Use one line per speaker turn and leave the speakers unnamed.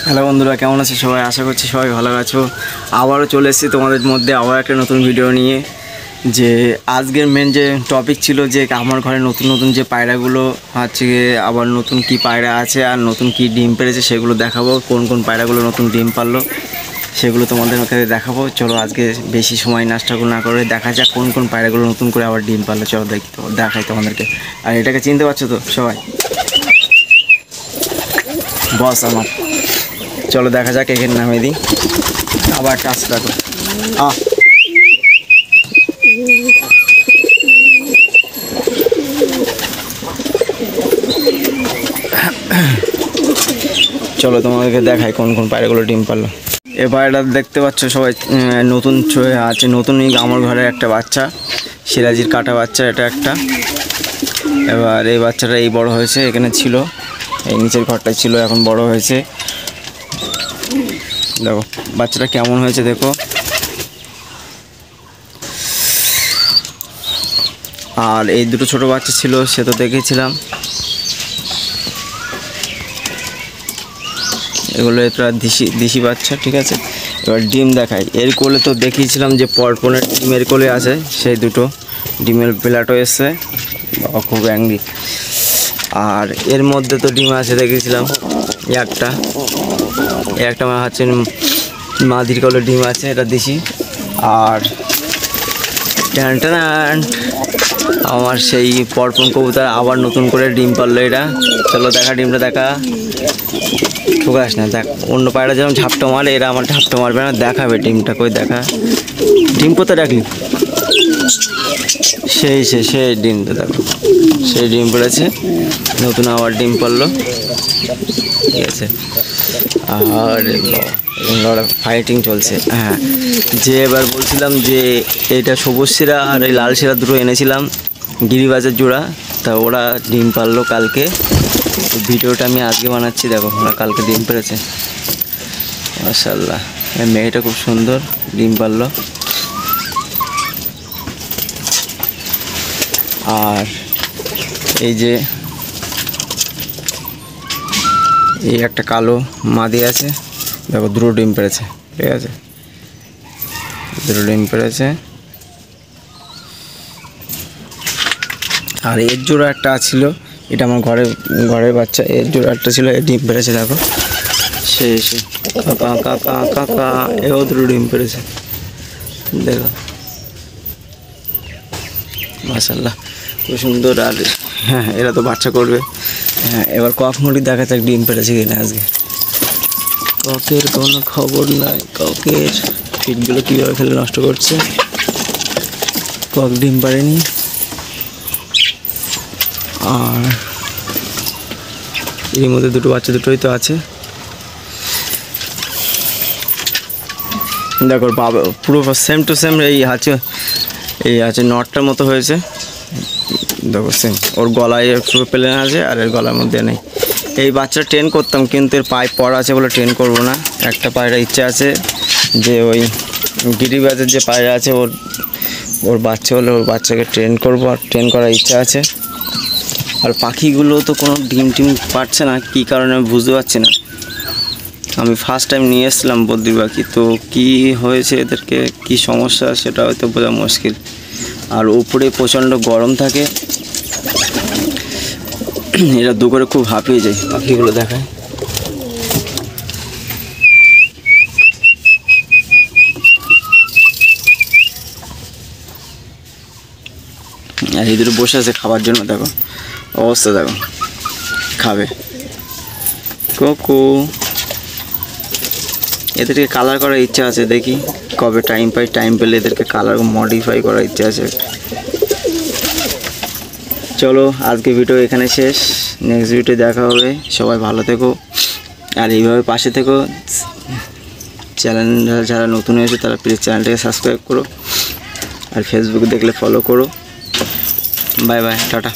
Hello বন্ধুরা, কেমন আছে সবাই? আশা করছি সবাই ভালো আছো। আবারও চলে এসেছি তোমাদের মধ্যে আবার একটা নতুন ভিডিও নিয়ে। যে আজকের মেন যে টপিক ছিল যে আমার ঘরে নতুন নতুন যে পায়রাগুলো আছে, আবার নতুন কি পায়রা আছে আর নতুন কি ডিম পেড়েছে সেগুলো দেখাবো। কোন কোন পায়রাগুলো নতুন ডিম পারলো সেগুলো তোমাদের কাছে দেখাবো। চলো আজকে বেশি সময় নষ্ট না করে দেখা যাক কোন কোন পায়রাগুলো নতুন করে আবার ডিম পারলো। চলো দেখাই তোমাদেরকে। আর এটাকে চিনতে পারছো তো সবাই? বস আমার। চলো দেখা যাক, এখানে নামিয়ে দিই। আবার টাচ রাখো। চলো তোমাদেরকে দেখাই কোন কোন পায়রাগুলো ডিম পারলো। এ পায়রাটা দেখতে পাচ্ছ সবাই, নতুন আছে। নতুনই আমার ঘরে একটা বাচ্চা, সিরাজির কাটা বাচ্চা এটা একটা। এবার এই বাচ্চাটা এই বড় হয়েছে, এখানে ছিল এই নিচের ঘরটায় ছিল, এখন বড় হয়েছে। দেখো বাচ্চাটা কেমন হয়েছে দেখো। আর এই দুটো ছোট বাচ্চা ছিল, সে তো দেখেছিলাম। এগুলো এটা দেশি বাচ্চা, ঠিক আছে। এবার ডিম দেখাই। এর কোলে তো দেখিয়েছিলাম যে পরপনের ডিমের কোলে আছে, সেই দুটো ডিমের প্লাটও এসছে। বাবা খুব অ্যাংরি। আর এর মধ্যে তো ডিম আছে দেখেছিলাম একটা হচ্ছে মাদির কোলে ডিম আছে, এটা দেশি। আর আমার সেই পরপন কবুতর আবার নতুন করে ডিম পারলো এটা। চলো দেখা, ডিমটা দেখা। ঠোকাস না, দেখ। অন্য পায়রা যেমন ঝাপটা মারে, এরা আমার ঝাপটা মারবে না, দেখাবে ডিমটা। কই দেখা, ডিম কোথায় রাখলি? সেই ডিমটা দেখো, সেই ডিম পড়েছে, নতুন আবার ডিম পারলো, ঠিক আছে। আর ফাইটিং চলছে। হ্যাঁ, যে এবার বলছিলাম যে এইটা সবুজ শিরা আর এই লাল শিরা দুটো এনেছিলাম গিরিবাজের জোড়া, তা ওরা ডিম পারলো কালকে। ভিডিওটা আমি আজকে বানাচ্ছি, দেখো ওরা কালকে ডিম পেড়েছে। মাশাআল্লাহ, মেয়েটা খুব সুন্দর ডিম পারলো। আর এই যে এই একটা কালো মাদি আছে, দেখো দুটো ডিম পেড়েছে, ঠিক আছে, দুটো ডিম পেড়েছে। আর এর জোড়া একটা ছিল, এটা আমার ঘরের বাচ্চা। এর জোড়া একটা ছিল, এর ডিম পেড়েছে দেখো। কাকা এও দুটো ডিম পেড়েছে, দেখো মাশাআল্লাহ খুব সুন্দর। আর হ্যাঁ, এরা তো বাচ্চা করবে। হ্যাঁ, এবার কক মুরগি দেখা যাক ডিম পেড়েছে কিনা আজকে। ককের কোনো খবর নাই, ককের ফিটগুলো কীভাবে খেলে নষ্ট করছে। কক ডিম পারেনি। আর এর মধ্যে দুটো বাচ্চা, দুটোই তো আছে। দেখো বাবা পুরো সেম টু সেম এই আছে নটটার মতো হয়েছে, দেখো সেম। ওর গলায় পুরো প্লেন আছে আর এর গলার মধ্যে নেই। এই বাচ্চা ট্রেন করতাম, কিন্তু এর পায়ে পড়া আছে বলে ট্রেন করবো না। একটা পায়রা ইচ্ছে আছে যে ওই গিরিবাজের যে পায়রা আছে, ওর বাচ্চা হলে ওর বাচ্চাকে ট্রেন করবো, আর ট্রেন করার ইচ্ছা আছে। আর পাখিগুলো তো কোনো ডিম পাচ্ছে না, কী কারণে আমি বুঝতে পারছি না। আমি ফার্স্ট টাইম নিয়ে এসেছিলাম বদ্রির পাখি, তো কী হয়েছে এদেরকে, কী সমস্যা সেটা হয়তো বোঝা মুশকিল। আর উপরে প্রচণ্ড গরম থাকে, এরা দুপুরে খুব হাঁপিয়ে যায়। পাখিগুলো দেখায়, আর এই দুটো বসে আছে খাবার জন্য, দেখো অবস্থা, দেখো খাবে। কোকো এদেরকে কালার করার ইচ্ছা আছে, দেখি কবে টাইম পাই। টাইম পেলে এদেরকে কালার মডিফাই করার ইচ্ছা আছে। চলো আজকে ভিডিও এখানে শেষ, নেক্সট ভিডিও দেখা হবে। সবাই ভালো থেকো আর এইভাবে পাশে থেকো। চ্যানেল যারা নতুন হয়েছে তারা প্লিজ চ্যানেলটাকে সাবস্ক্রাইব করো, আর ফেসবুক দেখলে ফলো করো। Bye bye, tata.